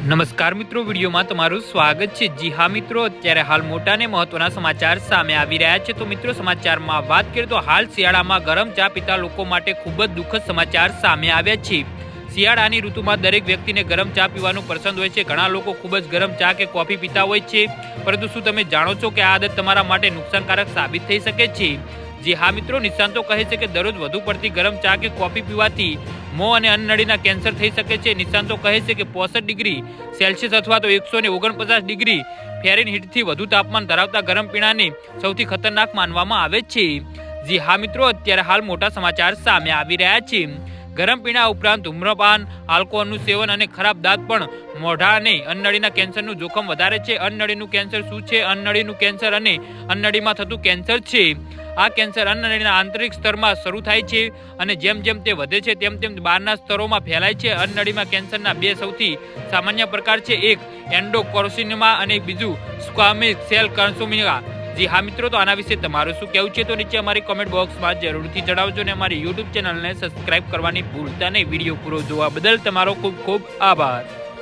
નમસ્કાર મિત્રો, વિડીયોમાં તમારું સ્વાગત છે। જી હા મિત્રો, અત્યારે હાલ મોટા ને મહત્વના સમાચાર સામે આવી રહ્યા છે। તો મિત્રો, સમાચારમાં વાત કરીએ તો હાલ શિયાળામાં ગરમ ચા પીતા લોકો માટે ખૂબ જ દુઃખદ સમાચાર સામે આવ્યા છે। શિયાળાની ઋતુમાં દરેક વ્યક્તિને ગરમ ચા પીવાનું પસંદ હોય છે। ઘણા લોકો ખૂબ જ ગરમ ચા કે કોફી પીતા હોય છે, પરંતુ શું તમે જાણો છો કે આ આદત તમારા માટે નુકસાનકારક સાબિત થઈ શકે છે? જી હા મિત્રો, નિષ્ણાતો કહે છે કે દરરોજ વધુ પડતી ગરમ ચા કે કોફી પીવાથી મોં અને અન્નનળીના કેન્સર થઈ શકે છે। નિષ્ણાતો કહે છે કે 65 ડિગ્રી સેલ્સિયસ અથવા તો 149 ડિગ્રી ફેરનહીટથી વધુ તાપમાન ધરાવતા ગરમ પીણાને સૌથી ખતરનાક માનવામાં આવે છે। જી હા મિત્રો, અત્યારે હાલ મોટા સમાચાર સામે આવી રહ્યા છે। ગરમ પીણા ઉપરાંત ધૂમ્રપાન, આલ્કોહોલનું સેવન અને ખરાબ દાંત પણ મોઢા અને અન્નનળીના કેન્સરનું જોખમ વધારે છે। અન્નનળીનું કેન્સર શું છે? અન્નનળીનું કેન્સર અને અન્નનળીમાં થતું કેન્સર છે। આ કેન્સર અન્નનળીના આંતરિક સ્તરમાં શરૂ થાય છે અને જેમ જેમ તે વધે છે તેમ તેમ બહારના સ્તરોમાં ફેલાય છે। અન્નનળીમાં કેન્સરના બે સૌથી સામાન્ય પ્રકાર છે, એક એન્ડોકાર્સિનોમા અને બીજું સ્ક્વામિક સેલ કાર્સિનોમા। જી હા મિત્રો, તો આના વિશે તમારું શું કહેવું છે? તો નીચે અમારી કોમેન્ટ બોક્સમાં જરૂરથી જણાવજો અને અમારી યુટ્યુબ ચેનલને સબસ્ક્રાઇબ કરવાની ભૂલતા નહીં। વિડીયો પૂરો જોવા બદલ તમારો ખૂબ ખૂબ આભાર।